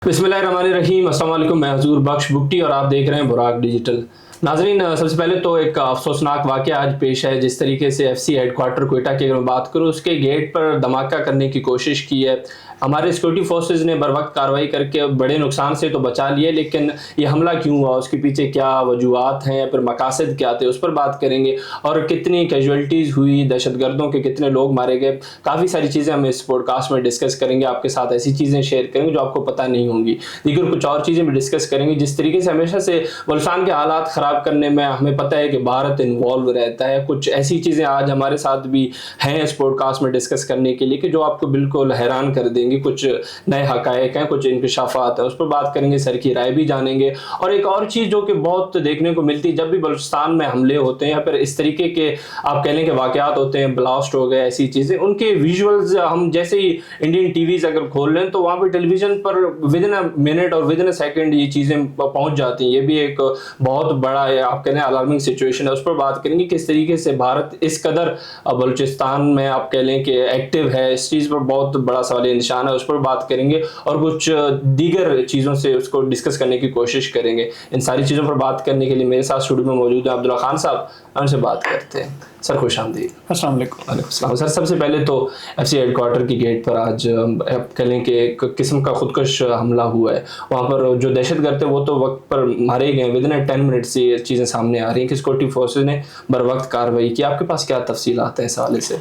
बिस्मिल्लाहिर्रहमानिर्रहीम। अस्सलाम वालेकुम। मैं हजूर बख्श बुक्टी और आप देख रहे हैं बुराक डिजिटल। नाजरीन, सबसे पहले तो एक अफसोसनाक वाक़या आज पेश है। जिस तरीके से एफसी हेडक्वार्टर क्वेटा की अगर मैं बात करूँ, उसके गेट पर धमाका करने की कोशिश की है। हमारे सिक्योरिटी फोर्सेज ने बर वक्त कार्रवाई करके बड़े नुकसान से तो बचा लिए, लेकिन ये हमला क्यों हुआ, उसके पीछे क्या वजूहत हैं, फिर मकासद क्या थे, उस पर बात करेंगे। और कितनी कैजुअल्टीज़ हुई, दहशतगर्दों के कितने लोग मारे गए, काफ़ी सारी चीज़ें हम इस पॉडकास्ट में डिस्कस करेंगे। आपके साथ ऐसी चीज़ें शेयर करेंगे जो आपको पता नहीं होंगी। दीगर कुछ और चीज़ें भी डिस्कस करेंगे। जिस तरीके से हमेशा से बलूचिस्तान के हालात ख़राब करने में हमें पता है कि भारत इन्वॉल्व रहता है, कुछ ऐसी चीज़ें आज हमारे साथ भी हैं इस पॉडकास्ट में डिस्कस करने के लिए कि जो आपको बिल्कुल हैरान कर देंगी। कुछ नए हकायक हैं, कुछ इंकशाफात है, उस पर बात करेंगे, सर की राय भी जानेंगे। और एक और चीज़ जो कि बहुत देखने को मिलती है जब भी बलूचिस्तान में हमले होते हैं या फिर इस तरीके के आप कह लें कि वाक़यात होते हैं, ब्लास्ट हो गए, ऐसी चीज़ें, उनके विजुअल्स हम जैसे ही इंडियन टीवीज़ अगर खोल लें तो वहाँ पर टेलीविज़न पर विद इन अ मिनट और विद इन अ सेकेंड ये चीज़ें पहुँच जाती हैं। ये भी एक बहुत बड़ा आप कह लें अलार्मिंग सिचुएशन है। उस पर बात करेंगे किस तरीके से भारत इस कदर बलूचिस्तान में आप कह लें कि एक्टिव है। इस चीज़ पर बहुत बड़ा सवालिया निशान है, उस पर बात करेंगे और कुछ दीगर चीज़ों से उसको डिस्कस करने की कोशिश करेंगे। इन सारी चीज़ों पर बात करने के लिए मेरे साथ स्टूडियो में मौजूद है अब्दुल्ला खान साहब। उनसे बात करते हैं। सर खुश आमदीद। अस्सलाम वालेकुम। वालेकुम सलाम। सर सबसे पहले तो एफसी हेडक्वार्टर की गेट पर आज आप कह लें कि एक किस्म का खुदकश हमला हुआ है। वहाँ पर जो दहशतगर्द थे वो तो वक्त पर मारे गए। विद इन 10 मिनट से ये चीज़ें सामने आ रही हैं कि सिक्योरिटी फोर्सेज ने बर वक्त कार्रवाई की। आपके पास क्या तफसीलात हैं इस हवाले से?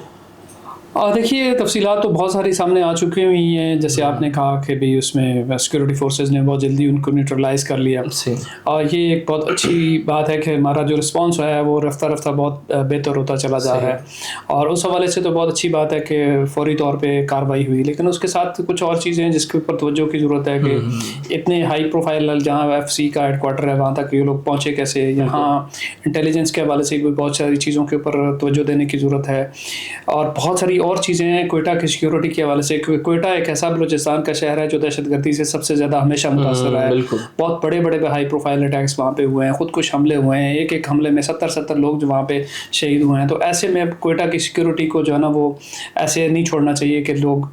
देखिए, तफसीलात तो बहुत सारी सामने आ चुकी हुई हैं। जैसे आपने कहा कि भाई उसमें सिक्योरिटी फोर्सेस ने बहुत जल्दी उनको न्यूट्रलाइज़ कर लिया और ये एक बहुत अच्छी बात है कि हमारा जो रिस्पांस है वो रफ्ता रफ्ता बहुत बेहतर होता चला जा रहा है। और उस हवाले से तो बहुत अच्छी बात है कि फौरी तौर पे कार्रवाई हुई। लेकिन उसके साथ कुछ और चीज़ें हैं जिसके ऊपर तवज्जो की ज़रूरत है कि इतने हाई प्रोफाइल जहाँ एफसी का हेडक्वार्टर है वहाँ तक ये लोग पहुँचे कैसे। यहाँ इंटेलिजेंस के हवाले से भी बहुत सारी चीज़ों के ऊपर तवज्जो देने की ज़रूरत है। और बहुत सारी और चीज़ें हैं क्वेटा की सिक्योरिटी के हवाले से। क्वेटा एक ऐसा बलूचिस्तान का शहर है जो दहशतगर्दी से सबसे ज़्यादा हमेशा मुतासर है। बहुत बड़े बड़े हाई प्रोफाइल अटैक्स वहाँ पे हुए हैं, खुद कुछ हमले हुए हैं। एक हमले में 70 लोग जो वहाँ पे शहीद हुए हैं। तो ऐसे में क्वेटा की सिक्योरिटी को जो है ना वो ऐसे नहीं छोड़ना चाहिए कि लोग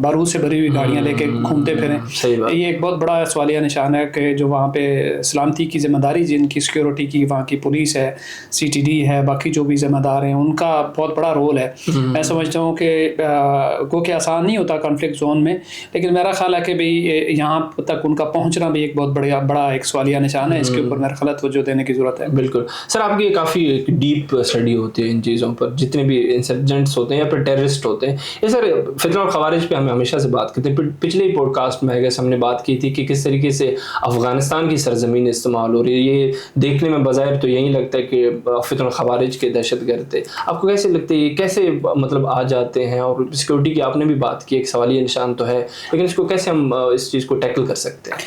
बारूद से भरी हुई गाड़ियाँ लेके घूमते फिरें। ये एक बहुत बड़ा सवालिया निशान है कि जो वहाँ पे सलामती की जिम्मेदारी जिनकी सिक्योरिटी की वहाँ की पुलिस है, CTD है, बाकी जो भी जिम्मेदार हैं, उनका बहुत बड़ा रोल है। मैं समझता हूँ कि आसान नहीं होता कॉन्फ्लिक्ट जोन में, लेकिन मेरा ख्याल है कि भाई यहाँ तक उनका पहुँचना भी एक बहुत बड़ा एक सवालिया निशान है। इसके ऊपर मेरा ख्याल तवज्जो देने की ज़रूरत है। बिल्कुल सर, आपकी काफ़ी डीप स्टडी होती है इन चीज़ों पर, जितने भी इंसर्जेंट्स होते हैं या फिर टेररिस्ट होते हैं। ये सर फितना और खवारिज पे हमें हमेशा से बात करते हैं। पिछले ही पॉडकास्ट में अगर हमने बात की थी कि किस तरीके से अफ़गानिस्तान की सरजमीन इस्तेमाल हो रही है। ये देखने में बज़ाहिर तो यही लगता है कि फितना और खवारिज के दहशतगर्द थे। आपको कैसे लगता है ये कैसे मतलब आ जाते हैं? और सिक्योरिटी की आपने भी बात की, एक सवालिया निशान तो है, लेकिन इसको कैसे हम इस चीज़ को टैकल कर सकते हैं?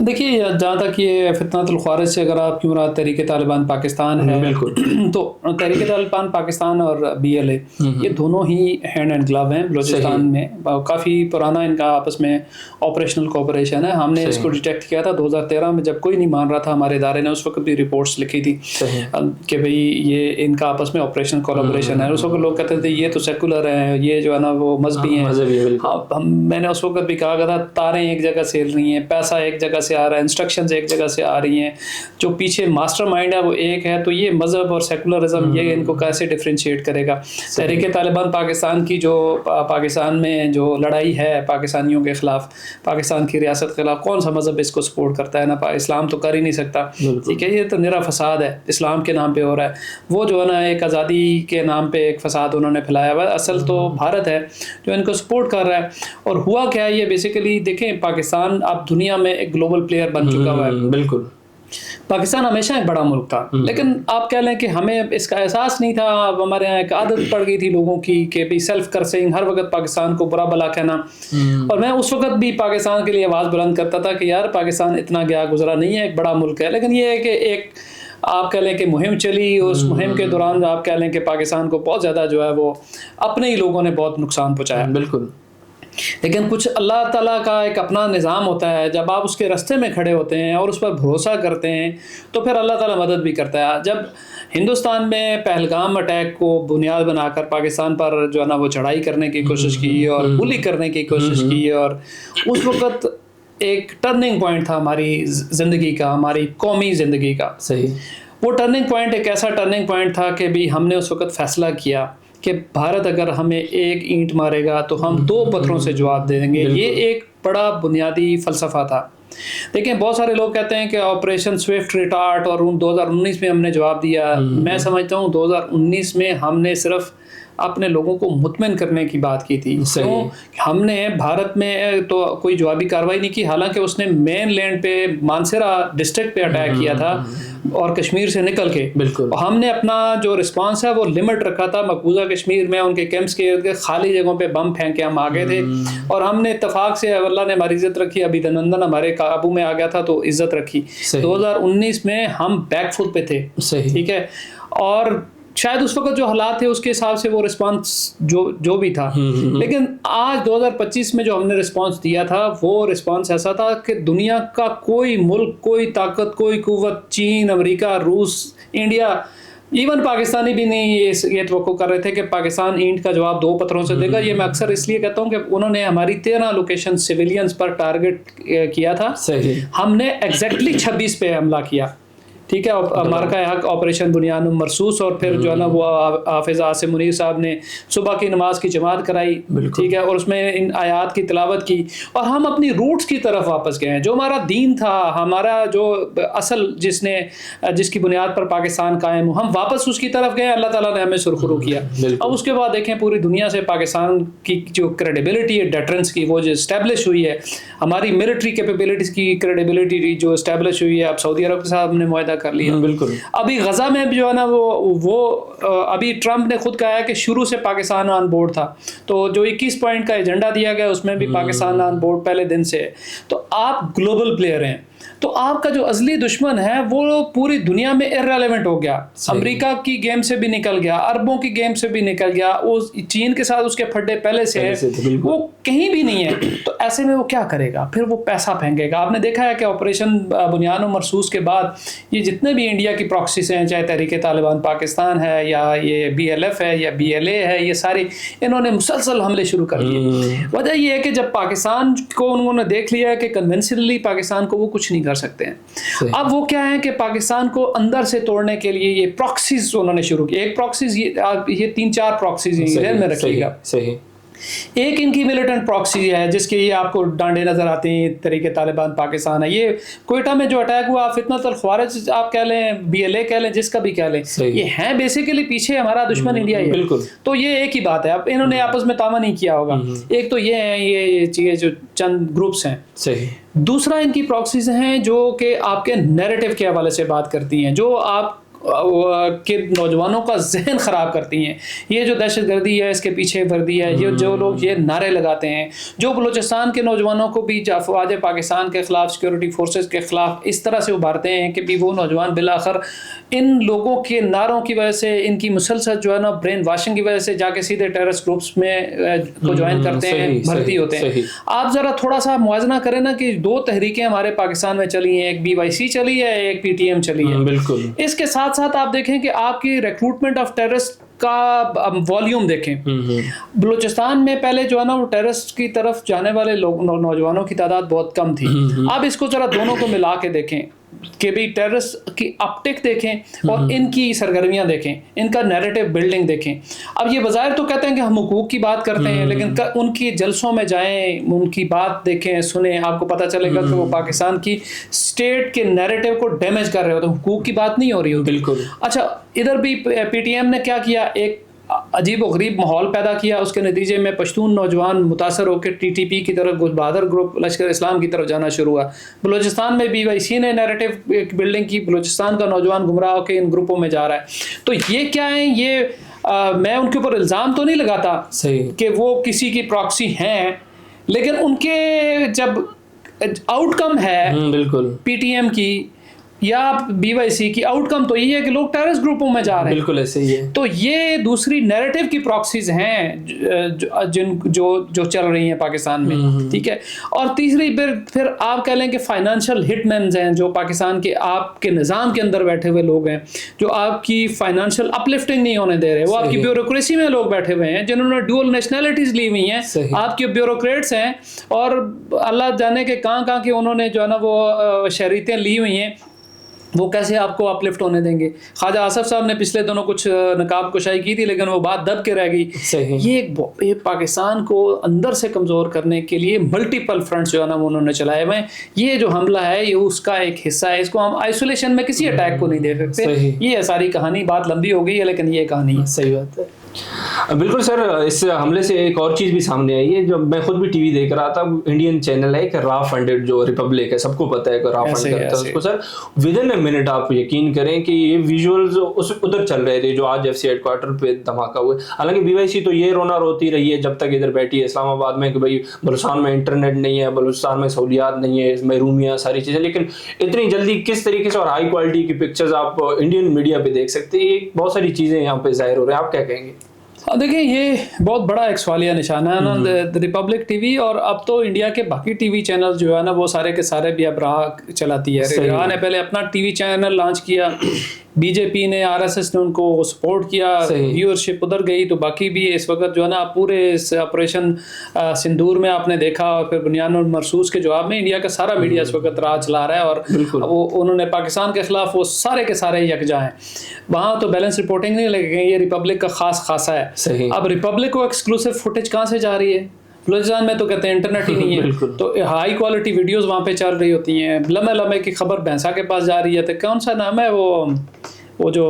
देखिए, जहाँ तक ये फितनातुल ख़वारिज से अगर आप क्यों रहा तहरीक तालिबान पाकिस्तान है बिल्कुल तो तहरीक तालिबान पाकिस्तान और BLA ये दोनों ही हैंड एंड ग्लव हैं बलूचिस्तान में। काफ़ी पुराना इनका आपस में ऑपरेशनल कोऑपरेशन है। हमने इसको डिटेक्ट किया था 2013 में, जब कोई नहीं मान रहा था। हमारे इदारे ने उस वक्त भी रिपोर्ट्स लिखी थी कि भाई ये इनका आपस में ऑपरेशनल कोलैबोरेशन है। उस वक्त लोग कहते थे ये तो सेकुलर है, ये जो है ना वो मजहबी हैं। मैंने उस वक्त भी कहा था तारें एक जगह से हिल रही हैं, पैसा एक जगह आ रहा है, इंस्ट्रक्शंस एक जगह से आ रही हैं, जो पीछे मास्टरमाइंड है वो एक है। तो ये मजहब और सेकुलरिज्म ये इनको कैसे डिफरेंशिएट करेगा? तहरीक तालिबान पाकिस्तान की जो पाकिस्तान में जो लड़ाई है पाकिस्तानियों के खिलाफ, पाकिस्तान की रियासत के खिलाफ, कौन सा मजहब इसको सपोर्ट करता है? ना इस्लाम तो कर ही नहीं सकता। ठीक है, ये तो निरा फसाद है, इस्लाम के नाम पे हो रहा है। वो जो है ना एक आज़ादी के नाम पे एक फसाद उन्होंने फैलाया हुआ है। असल तो भारत है जो इनको सपोर्ट कर रहा है। और हुआ क्या है, ये बेसिकली देखें, पाकिस्तान अब दुनिया में एक ग्लोबल प्लेयर बन चुका हुआ है। बिल्कुल, पाकिस्तान हमेशा एक बड़ा मुल्क था, लेकिन आप कह लें कि हमें इसका एहसास नहीं था। अब हमारे यहाँ एक आदत पड़ गई थी लोगों की कि भी सेल्फ कर्सिंग, हर वक्त पाकिस्तान को बुरा भला कहना। और मैं उस वक्त भी पाकिस्तान के लिए आवाज़ बुलंद करता था कि यार पाकिस्तान इतना गया गुजरा नहीं है, एक बड़ा मुल्क है। लेकिन ये है कि एक आप कह लें कि मुहिम चली, उस मुहिम के दौरान आप कह लें कि पाकिस्तान को बहुत ज़्यादा जो है वो अपने ही लोगों ने बहुत नुकसान पहुँचाया। बिल्कुल। लेकिन कुछ अल्लाह ताला का एक अपना निज़ाम होता है। जब आप उसके रास्ते में खड़े होते हैं और उस पर भरोसा करते हैं तो फिर अल्लाह ताला मदद भी करता है। जब हिंदुस्तान में पहलगाम अटैक को बुनियाद बनाकर पाकिस्तान पर जो है ना वो चढ़ाई करने की कोशिश की और बुली करने की कोशिश की, और उस वक़्त ایک ٹرننگ پوائنٹ تھا ہماری زندگی کا, ہماری قومی زندگی کا. صحیح. وہ ٹرننگ پوائنٹ ایک ایسا ٹرننگ پوائنٹ تھا کہ بھی ہم نے اس وقت فیصلہ کیا کہ بھارت اگر ہمیں ایک اینٹ مارے گا تو ہم 2 پتھروں سے جواب دے دیں گے. یہ ایک بڑا بنیادی فلسفہ تھا. دیکھیں بہت سارے لوگ کہتے ہیں کہ آپریشن سوئفٹ ریٹارٹ اور 2019 میں ہم نے جواب دیا. میں سمجھتا ہوں 2019 میں ہم نے صرف اپنے لوگوں کو مطمئن کرنے کی بات کی تھی. ہم نے بھارت میں تو کوئی جوابی کارروائی نہیں کی, حالانکہ اس نے مین لینڈ پہ مانسیرا ڈسٹرکٹ پہ اٹیک کیا تھا اور کشمیر سے نکل کے. بالکل. ہم نے اپنا جو رسپانس ہے وہ لمٹ رکھا تھا. مقبوضہ کشمیر میں ان کے کیمپس کے ارد گرد خالی جگہوں پہ بم پھینک کے ہم آگے تھے, اور ہم نے اتفاق سے اللہ نے ہماری عزت رکھی. ابھی دنندن ہمارے قابو میں آ گیا تھا تو عزت رکھی. 2019 میں ہم بیک فٹ پہ تھے. ٹھیک ہے. اور شاید اس وقت جو حالات تھے اس کے حساب سے وہ رسپانس جو بھی تھا, لیکن آج 2025 میں جو ہم نے رسپانس دیا تھا وہ رسپانس ایسا تھا کہ دنیا کا کوئی ملک, کوئی طاقت, کوئی قوت, چین, امریکہ, روس, انڈیا, ایون پاکستانی بھی نہیں یہ توقع کر رہے تھے کہ پاکستان اینٹ کا جواب 2 پتھروں سے دے گا. یہ میں اکثر اس لیے کہتا ہوں کہ انہوں نے ہماری 13 لوکیشن سویلینز پر ٹارگٹ کیا تھا. ہم نے ایگزیکٹلی 26 پہ حملہ کیا. ٹھیک ہے. مارکہ حق آپریشن بنیان مرصوص, اور پھر جو ہے نا وہ حافظ عاصم منیر صاحب نے صبح کی نماز کی جماعت کرائی. ٹھیک ہے. اور اس میں ان آیات کی تلاوت کی, اور ہم اپنی روٹس کی طرف واپس گئے ہیں. جو ہمارا دین تھا, ہمارا جو اصل جس کی بنیاد پر پاکستان قائم ہو, ہم واپس اس کی طرف گئے. اللہ تعالیٰ نے ہمیں سرخرو کیا. اب اس کے بعد دیکھیں پوری دنیا سے پاکستان کی جو کریڈیبلٹی ہے ڈیٹرنس کی, وہ جو اسٹیبلش ہوئی ہے, ہماری ملٹری کیپیبلٹیز کی کریڈیبلٹی جو اسٹیبلش ہوئی ہے. اب سعودی عرب کے ساتھ ہم نے معاہدہ کر لیا. بالکل. ابھی غزہ میں بھی جو ہے نا وہ ابھی ٹرمپ نے خود کہا ہے کہ شروع سے پاکستان آن بورڈ تھا. تو جو 21 پوائنٹ کا ایجنڈا دیا گیا اس میں بھی پاکستان آن بورڈ پہلے دن سے ہے. تو آپ گلوبل پلیئر ہیں, تو آپ کا جو ازلی دشمن ہے وہ پوری دنیا میں ارریلیونٹ ہو گیا. امریکہ کی گیم سے بھی نکل گیا, عربوں کی گیم سے بھی نکل گیا, اس چین کے ساتھ اس کے پھڈے پہلے سے ہے, وہ کہیں بھی نہیں ہے. تو ایسے میں وہ کیا کرے گا؟ پھر وہ پیسہ پھینکے گا. آپ نے دیکھا ہے کہ آپریشن بنیان مرصوص کے بعد یہ جتنے بھی انڈیا کی پراکسیز ہیں, چاہے تحریک طالبان پاکستان ہے یا یہ BLF ہے یا BLA ہے, یہ ساری انہوں نے مسلسل حملے شروع کر دیے. وجہ یہ ہے کہ جب پاکستان کو انہوں نے دیکھ لیا ہے کہ کنونشنلی پاکستان کو وہ کچھ نہیں کر سکتے ہیں. اب وہ کیا ہے کہ پاکستان کو اندر سے توڑنے کے لیے یہ پراکسیز انہوں نے شروع کی. ایک پراکسیز یہ 3-4 پراکسیز ذہن میں رکھیے گا. ایک ان کی ملیٹنٹ پراکسی ہے جس کے یہ آپ کو ڈانڈے نظر آتے ہیں, طریقے طالبان پاکستان ہے. یہ کوئٹہ میں جو اٹیک ہوا, فتنۃ الخوارج آپ کہہ لیں, BLA کہہ لیں, جس کا بھی کہہ لیں, یہ ہیں بیسیکلی پیچھے ہمارا دشمن انڈیا ہی ہے. بالکل. تو یہ ایک ہی بات ہے. اب انہوں نے آپس میں تعاون نہیں کیا ہوگا. ایک تو یہ ہیں, یہ چیزیں جو چند گروپس ہیں. صحیح. دوسرا ان کی پراکسیز ہیں جو کہ آپ کے نیریٹو کے حوالے سے بات کرتی ہیں, جو آپ کہ نوجوانوں کا ذہن خراب کرتی ہیں. یہ جو دہشت گردی ہے اس کے پیچھے وردی ہے, یہ جو لوگ یہ نعرے لگاتے ہیں, جو بلوچستان کے نوجوانوں کو بھی افواج پاکستان کے خلاف, سیکورٹی فورسز کے خلاف اس طرح سے ابھارتے ہیں کہ بھی وہ نوجوان بالآخر ان لوگوں کے نعروں کی وجہ سے, ان کی مسلسل جو ہے نا برین واشنگ کی وجہ سے جا کے سیدھے ٹیررسٹ گروپس میں کو جوائن کرتے ہیں, بھرتی ہوتے ہیں. آپ ذرا تھوڑا سا موازنہ کریں نا کہ 2 تحریکیں ہمارے پاکستان میں چلی ہیں, ایک BYC چلی ہے, ایک PTM چلی ہے. بالکل. اس کے ساتھ ساتھ آپ دیکھیں کہ آپ کی ریکروٹمنٹ آف ٹیررسٹ کا والیوم دیکھیں. بلوچستان میں پہلے جو ہے نا وہ ٹیررسٹ کی طرف جانے والے لوگ نوجوانوں کی تعداد بہت کم تھی. آپ اس کو ذرا دونوں کو ملا کے دیکھیں کہ بھی ٹیررسٹ کی اپٹیک دیکھیں اور ان کی سرگرمیاں دیکھیں, ان کا نیریٹو بلڈنگ دیکھیں. اب یہ بظاہر تو کہتے ہیں کہ ہم حقوق کی بات کرتے ہیں, لیکن ان کی جلسوں میں جائیں, ان کی بات دیکھیں, سنیں, آپ کو پتہ چلے گا کہ وہ پاکستان کی اسٹیٹ کے نیریٹو کو ڈیمیج کر رہے ہوتے ہیں. حقوق کی بات نہیں ہو رہی ہوتی. بالکل. اچھا, ادھر بھی PTM نے کیا کیا, ایک عجیب و غریب ماحول پیدا کیا. اس کے نتیجے میں پشتون نوجوان متاثر ہو کے TTP کی طرف, گل بہادر گروپ لشکر اسلام کی طرف جانا شروع ہوا. بلوچستان میں BYC نے نیریٹو ایک بلڈنگ کی, بلوچستان کا نوجوان گمراہ ہو کے ان گروپوں میں جا رہا ہے. تو یہ کیا ہے, یہ میں ان کے اوپر الزام تو نہیں لگاتا کہ وہ کسی کی پراکسی ہیں, لیکن ان کے جب آؤٹ کم ہے بالکل PTM کی, یا BYC کی آؤٹ کم تو یہ ہے کہ لوگ ٹیررسٹ گروپوں میں جا رہے ہیں. بالکل ایسے ہی ہے. تو یہ دوسری نیریٹو کی پراکسیز ہیں جو چل رہی ہیں پاکستان میں, ٹھیک ہے. اور تیسری پھر آپ کہہ لیں کہ فائنانشیل ہٹ مینز ہیں جو پاکستان کے آپ کے نظام کے اندر بیٹھے ہوئے لوگ ہیں, جو آپ کی فائنانشیل اپلفٹنگ نہیں ہونے دے رہے. وہ آپ کی بیوروکریسی میں لوگ بیٹھے ہوئے ہیں جنہوں نے ڈوئل نیشنلٹیز لی ہوئی ہیں, آپ کے بیوروکریٹس ہیں, اور اللہ جانے کہ کہاں کی انہوں نے جو ہے نا وہ شہریتیں لی ہوئی ہیں, وہ کیسے آپ کو اپلفٹ ہونے دیں گے. خواجہ آصف صاحب نے پچھلے دنوں کچھ نقاب کشائی کی تھی لیکن وہ بات دب کے رہ گئی. یہ پاکستان کو اندر سے کمزور کرنے کے لیے ملٹیپل فرنٹس جو ہے نا انہوں نے چلائے ہوئے ہیں. یہ جو حملہ ہے یہ اس کا ایک حصہ ہے, اس کو ہم آئسولیشن میں کسی اٹیک کو نہیں دیکھ سکتے. یہ ساری کہانی بات لمبی ہو گئی ہے لیکن یہ کہانی ہے. صحیح بات ہے. بالکل سر, اس حملے سے ایک اور چیز بھی سامنے آئی ہے. جب میں خود بھی ٹی وی دیکھ رہا تھا, انڈین چینل ہے کہ را فنڈڈ جو ریپبلک ہے, سب کو پتہ ہے کہ را فنڈ کرتا ہے اس کو. سر ود ان اے منٹ آپ یقین کریں کہ یہ ویژولز ادھر چل رہے تھے جو آج ایف سی ہیڈ کوارٹر پہ دھماکہ ہوئے. حالانکہ BYC تو یہ رونا روتی رہی ہے جب تک ادھر بیٹھی ہے اسلام آباد میں کہ بھائی بلوچستان میں انٹرنیٹ نہیں ہے, بلوچستان میں سہولیات نہیں ہے, محرومیاں ساری چیزیں. لیکن اتنی جلدی کس طریقے سے اور ہائی کوالٹی کی پکچرز آپ انڈین میڈیا پہ دیکھ سکتے ہیں, یہ بہت ساری چیزیں یہاں پہ ظاہر ہو رہے ہیں. آپ کیا کہیں گے؟ دیکھیں یہ بہت بڑا ایک سوالیہ نشانہ ہے نا. ریپبلک ٹی وی اور اب تو انڈیا کے باقی ٹی وی چینل جو ہے نا وہ سارے کے سارے بھی اب راہ چلاتی ہے. راہ نے پہلے اپنا ٹی وی چینل لانچ کیا, BJP نے RSS نے ان کو سپورٹ کیا, ویورشپ ادھر گئی, تو باقی بھی اس وقت جو ہے نا پورے اس آپریشن سندور میں آپ نے دیکھا, اور پھر بنیان المرصوص کے جواب میں انڈیا کا سارا میڈیا اس وقت راہ چلا رہا ہے. اور وہ انہوں نے پاکستان کے خلاف وہ سارے کے سارے یکجا ہیں. وہاں تو بیلنس رپورٹنگ نہیں لگے, یہ ریپبلک کا خاص خاصہ ہے. اب ریپبلک کو ایکسکلوسیو فوٹیج کہاں سے جا رہی ہے؟ بلوچستان میں تو کہتے ہیں انٹرنیٹ ہی نہیں ہے, تو ہائی کوالٹی ویڈیوز وہاں پہ چل رہی ہوتی ہیں. لمحے لمحے کی خبر بھینسا کے پاس جا رہی ہے. تو کون سا نام ہے وہ جو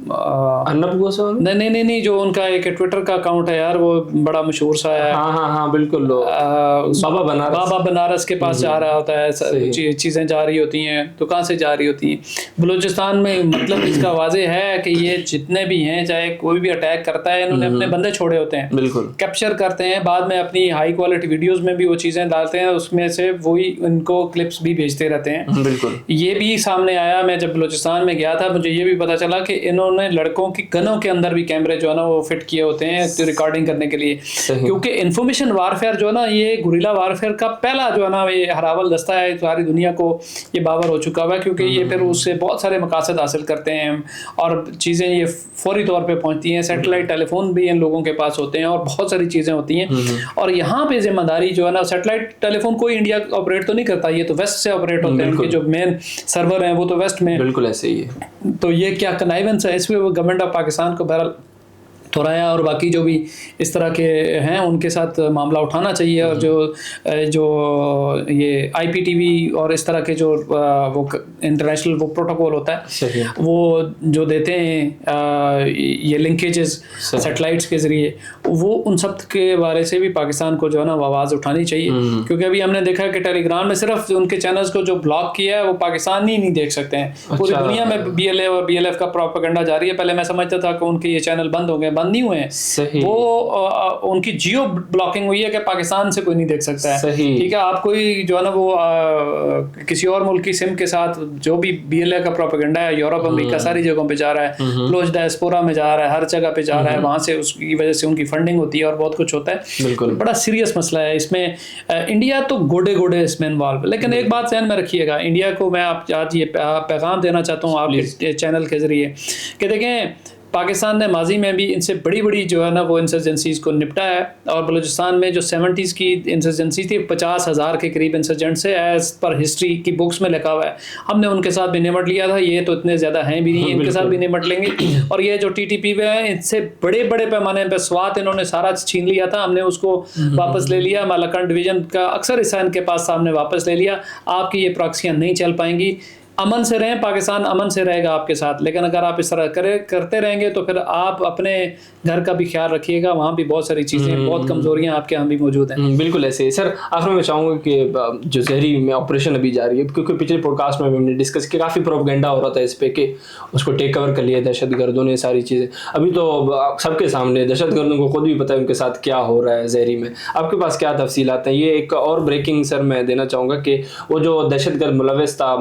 ارنب گوسوامی, نہیں جو ان کا ایک ٹویٹر کا اکاؤنٹ ہے یار, وہ بڑا مشہور سا ہے. ہاں بالکل, بابا بنارس کے پاس جا رہا ہوتا ہے, چیزیں جا رہی ہوتی ہیں. تو کہاں سے جا رہی ہوتی ہیں؟ بلوچستان میں. مطلب اس کا واضح ہے کہ یہ جتنے بھی ہیں, چاہے کوئی بھی اٹیک کرتا ہے, انہوں نے اپنے بندے چھوڑے ہوتے ہیں, بالکل کیپچر کرتے ہیں, بعد میں اپنی ہائی کوالٹی ویڈیوز میں بھی وہ چیزیں ڈالتے ہیں, اس میں سے وہی ان کو کلپس بھی بھیجتے رہتے ہیں. بالکل یہ بھی سامنے آیا. میں جب بلوچستان میں گیا تھا مجھے یہ بھی پتا چلا کہ انہوں نے لڑکوں کی گنوں کے اندر بھی کیمرے جو ہے نا وہ فٹ کیے ہوتے ہیں ریکارڈنگ کرنے کے لیے. کیونکہ انفارمیشن وارفیئر جو ہے نا, یہ گوریلا وارفیئر کا پہلا جو ہے نا یہ ہراول دستہ ہے. ساری دنیا کو یہ باور ہو چکا ہوا ہے, کیونکہ یہ پھر اس سے بہت سارے مقاصد حاصل کرتے ہیں اور چیزیں یہ فوری طور پہ پہنچتی ہیں. سیٹلائٹ ٹیلی فون بھی ان لوگوں کے پاس ہوتے ہیں اور بہت ساری چیزیں ہوتی ہیں. اور یہاں پہ ذمہ داری جو ہے نا, سیٹلائٹ ٹیلی فون کوئی انڈیا آپریٹ تو نہیں کرتا, یہ تو ویسٹ سے آپریٹ ہوتے ہیں. ان کے جو مین سرور ہیں وہ تو ویسٹ میں. بالکل ایسے ہی ہے. تو یہ کیا کنائیونس ہے, اس میں وہ گورنمنٹ آف پاکستان کو بہرحال تھوڑا اور باقی جو بھی اس طرح کے ہیں ان کے ساتھ معاملہ اٹھانا چاہیے. اور جو یہ IPTV اور اس طرح کے جو وہ انٹرنیشنل وہ پروٹوکول ہوتا ہے وہ جو دیتے ہیں یہ لنکیجز سیٹلائٹس کے ذریعے, وہ ان سب کے بارے سے بھی پاکستان کو جو ہے نا آواز اٹھانی چاہیے. کیونکہ ابھی ہم نے دیکھا کہ ٹیلی گرام میں صرف ان کے چینلز کو جو بلاک کیا ہے وہ پاکستان ہی نہیں دیکھ سکتے ہیں. پوری دنیا میں BLA اور BLF کا پروپیگنڈا جاری ہے. پہلے میں سمجھتا تھا کہ ان کے یہ چینل بند ہو گئے, بند نہیں ہوئے ہیں. وہ ان کی جیو بلاکنگ ہوئی ہے کہ پاکستان سے کوئی نہیں دیکھ سکتا ہے. ٹھیک ہے, آپ کوئی جو ہے نا وہ کسی اور ملک کی سم کے ساتھ جو بھی BLA کا پروپیگنڈا ہے, یورپ امریکہ ساری جگہوں پہ جا رہا ہے, بلوچ ڈائسپورا میں جا رہا ہے, ہر جگہ پہ جا رہا ہے. وہاں سے اس کی وجہ سے ان کی فنڈنگ ہوتی ہے اور بہت کچھ ہوتا ہے. بالکل بڑا سیریس مسئلہ ہے. اس میں انڈیا تو گوڑے اس میں انوالو. لیکن ایک بات ذہن میں رکھیے گا, انڈیا کو میں آج یہ پیغام دینا چاہتا ہوں آپ کے چینل کے ذریعے کہ دیکھیں پاکستان نے ماضی میں بھی ان سے بڑی جو ہے نا وہ انسرجنسیز کو نپٹا ہے. اور بلوچستان میں جو 70s کی انسرجنسی تھی 50,000 کے قریب انسرجنٹس ہے, ایز پر ہسٹری کی بکس میں لکھا ہوا ہے. ہم نے ان کے ساتھ بھی نمٹ لیا تھا. یہ تو اتنے زیادہ ہیں بھی نہیں, ان کے ساتھ بھی نمٹ لیں گے. اور یہ جو TTP پہ ہیں ان سے بڑے پیمانے پہ سوات انہوں نے سارا چھین لیا تھا. ہم نے اس کو واپس لے لیا. مالاکنڈ ڈویژن کا اکثر حصہ ان کے پاس ہم نے واپس لے لیا. آپ کی یہ پراکسیاں نہیں چل پائیں گی. امن سے رہیں, پاکستان امن سے رہے گا آپ کے ساتھ. لیکن اگر آپ اس طرح کرتے رہیں گے تو پھر آپ اپنے گھر کا بھی خیال رکھیے گا. وہاں بھی بہت ساری چیزیں, بہت کمزوریاں آپ کے یہاں بھی موجود ہیں. بالکل ایسے ہی. سر آخر میں چاہوں گا کہ جو زہری میں آپریشن ابھی جاری ہے, کیونکہ پچھلے پوڈ کاسٹ میں ہم نے ڈسکس کیا, کافی پروپیگنڈا ہو رہا تھا اس پہ کہ اس کو ٹیک اوور کر لیا دہشت گردوں نے, ساری چیزیں ابھی تو سب کے سامنے. دہشت گردوں کو خود بھی پتہ ہے ان کے ساتھ کیا ہو رہا ہے زہری میں. آپ کے پاس کیا تفصیلات ہیں؟ یہ ایک اور بریکنگ سر میں دینا چاہوں گا کہ وہ جو دہشت گرد ملوث تھا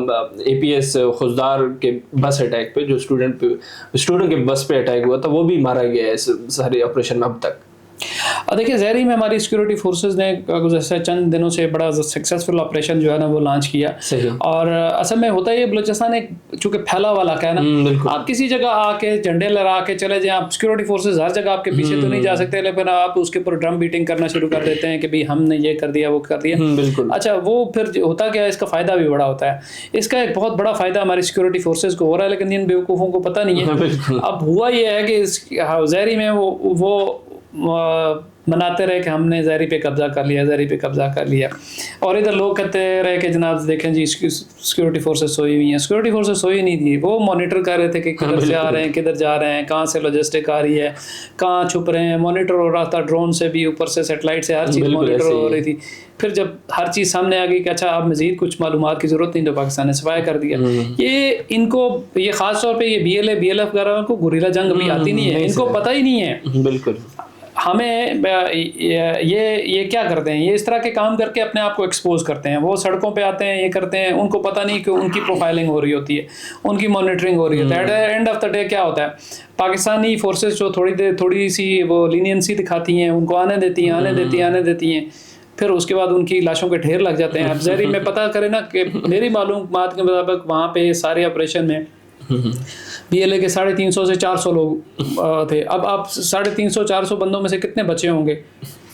API IPS खुशदार के बस अटैक पे जो स्टूडेंट के बस पे अटैक हुआ था, वो भी मारा गया है इस सारे ऑपरेशन में अब तक। देखिए ज़हरी में हमारी सिक्योरिटी फोर्सेस ने गुज़श्ता चंद दिनों से बड़ा सक्सेसफुल ऑपरेशन जो है ना वो लॉन्च किया। और असल में होता है ये बलूचिस्तान एक चूँकि फैला हुआ इलाका है ना, आप किसी जगह आके झंडे लहरा के चले जाएं, आप सिक्योरिटी फोर्सेस हर जगह आपके पीछे तो नहीं जा सकते, लेकिन आप उसके ऊपर ड्रम बीटिंग करना शुरू कर देते हैं कि भाई हमने ये कर दिया वो कर दिया। अच्छा, वो फिर होता क्या है, इसका फ़ायदा भी बड़ा होता है। इसका एक बहुत बड़ा फ़ायदा हमारी सिक्योरिटी फोर्सेज को हो रहा है, लेकिन इन बेवकूफ़ों को पता नहीं है। अब हुआ ये है कि ज़हरी में वो मनाते रहे कि हमने ज़हरी पे कब्ज़ा कर लिया, ज़हरी पे कब्ज़ा कर लिया, और इधर लोग कहते रहे कि जनाब देखें जी सिक्योरिटी फोर्सेस सोई हुई हैं। सिक्योरिटी फोर्सेस सोई नहीं थी, वो मॉनिटर कर रहे थे कि किधर से आ रहे हैं, किधर जा रहे हैं, कहाँ से लॉजिस्टिक आ रही है, कहाँ छुप रहे हैं। मॉनिटर हो रहा था ड्रोन से भी, ऊपर से सेटेलाइट से, हर चीज़ मॉनिटर हो रही थी। फिर जब हर चीज़ सामने आ गई कि अच्छा अब मज़ीद कुछ मालूमात की ज़रूरत नहीं, तो पाकिस्तान ने सफाया कर दिया। ये इनको ये ख़ास तौर पर ये BLF वगैरह को गुरिल्ला जंग अभी आती नहीं है, इनको पता ही नहीं है। बिल्कुल हमें ये क्या करते हैं, ये इस तरह के काम करके अपने आप को एक्सपोज करते हैं। वो सड़कों पे आते हैं, ये करते हैं, उनको पता नहीं कि उनकी प्रोफाइलिंग हो रही होती है, उनकी मॉनिटरिंग हो रही है। At the end of the day क्या होता है, पाकिस्तानी फोर्सेस जो थोड़ी सी वो लीनियंसी दिखाती हैं, उनको आने देती हैं, फिर उसके बाद उनकी लाशों के ढेर लग जाते हैं। अब ज़हरी में पता करें ना कि मेरी मालूमात के मुताबिक वहाँ पे सारे ऑपरेशन में BLA के 350 से 400 लोग थे। अब आप 350-400 बंदों में से कितने बचे होंगे,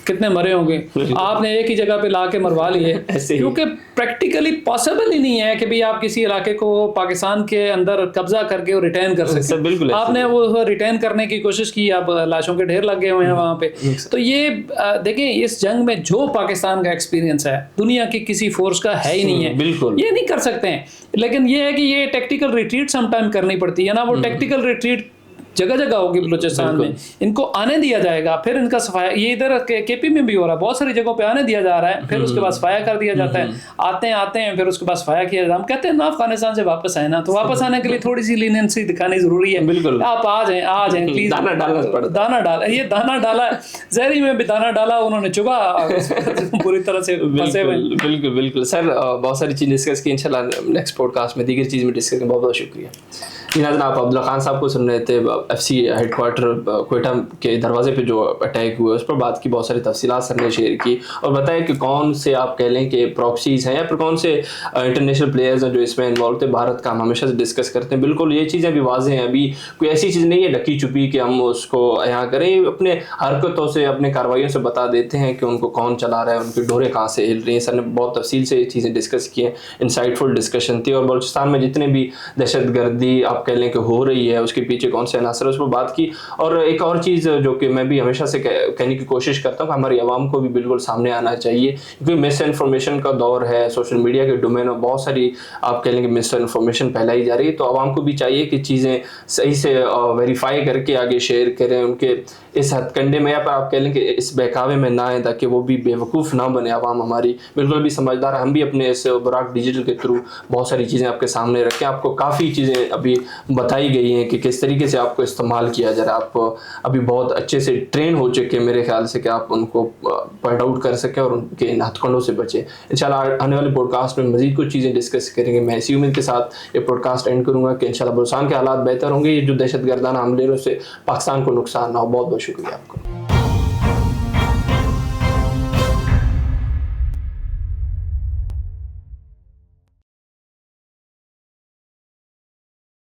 कितने मरे होंगे? आपने एक ही जगह पे ला के मरवा लिए, क्योंकि प्रैक्टिकली पॉसिबल ही नहीं है कि भाई आप किसी इलाके को पाकिस्तान के अंदर कब्जा करके वो रिटेन कर सकते। बिल्कुल आपने वो रिटेन करने की कोशिश की, आप लाशों के ढेर लगे हुए हैं वहाँ पे। तो ये देखें, इस जंग में जो पाकिस्तान का एक्सपीरियंस है दुनिया की किसी फोर्स का है ही नहीं है। बिल्कुल ये नहीं कर सकते हैं, लेकिन ये है कि ये टेक्टिकल रिट्रीट समटाइम करनी पड़ती है ना। वो टेक्टिकल रिट्रीट जगह जगह होगी बलूचिस्तान में, इनको आने दिया जाएगा, फिर इनका सफाया। ये इधर KP में भी हो रहा है, बहुत सारी जगहों पे आने दिया जा रहा है, फिर उसके बाद सफाया कर दिया जाता है। आते हैं फिर उसके बाद सफाया किया जाता है। हम कहते हैं ना अफगानिस्तान से वापस आए ना, तो वापस आने के लिए थोड़ी सी लीनियंसी दिखानी जरूरी है। बिल्कुल आप आ जाएं प्लीज। दाना डालना पड़ता, दाना डाला, ये दाना डाला, ज़हरी में भी दाना डाला, उन्होंने चुगा पूरी तरह से फंसे हुए। बिल्कुल सर, बहुत सारी चीज़ डिस्कस की, इंशाल्लाह नेक्स्ट पॉडकास्ट में दीगर चीज़ में डिस्कस करेंगे। बहुत बहुत शुक्रिया। नाज़रीन, आप अब्दुल्ला खान साहब को सुन रहे थे। FC हेडक्वार्टर क्वेटा के दरवाजे पे जो अटैक हुए उस पर बात की, बहुत सारी तफसीलात सर ने शेयर की, और बताया कि कौन से आप कह लें कि प्रॉक्सीज़ हैं या फिर कौन से इंटरनेशनल प्लेयर्स हैं जो इसमें इन्वॉल्व थे। भारत का हम हमेशा से डिस्कस करते हैं। बिल्कुल ये चीज़ें भी वाज़ेह हैं, अभी कोई ऐसी चीज़ नहीं है ढकी छुपी कि हम उसको यहाँ करें। अपने हरकतों से, अपने कार्रवाइयों से बता देते हैं कि उनको कौन चला रहा है, उनकी डोरें कहाँ से हिल रही हैं। सर ने बहुत तफसील से ये चीज़ें डिस्कस की हैं, इंसाइटफुल डिस्कशन थी। और बलूचिस्तान में जितने भी दहशतगर्दी आप कह लें कि हो रही है, उसके पीछे कौन से अनासर, उस पर बात की। और एक और चीज़ जो कि मैं भी हमेशा से कहने की कोशिश करता हूँ, हमारी आवाम को भी बिल्कुल सामने आना चाहिए, क्योंकि मिस इन्फॉर्मेशन का दौर है। सोशल मीडिया के डोमेन में बहुत सारी आप कह लेंगे मिस इन्फॉर्मेशन फैलाई जा रही है, तो आवाम को भी चाहिए कि चीज़ें सही से वेरीफाई करके आगे शेयर करें, उनके इस हथकंडे में या पर आप कह लें कि इस बहकावे में ना आए, ताकि वो भी बेवकूफ़ ना बने। आवाम हमारी बिल्कुल भी समझदार, हम भी अपने इस बुराक डिजिटल के थ्रू बहुत सारी चीज़ें आपके सामने रखें। आपको काफ़ी चीज़ें अभी बताई गई हैं कि किस तरीके से आपको इस्तेमाल किया जा रहा है। आप अभी बहुत अच्छे से ट्रेन हो चुके हैं मेरे ख्याल से कि आप उनको पॉइंट आउट कर सकें और उनके इन हथकंडों से बचें। इंशाल्लाह आने वाले पॉडकास्ट में मज़ीद कुछ चीज़ें डिस्कस करेंगे। मैं इसी उम्मीद के साथ ये पॉडकास्ट एंड करूँगा कि इंशाल्लाह बलूचिस्तान के हालात बेहतर होंगे, ये जो दहशतगर्दाना हमले उससे पाकिस्तान को नुकसान ना हो। बहुत बहुत शुक्रिया आपको।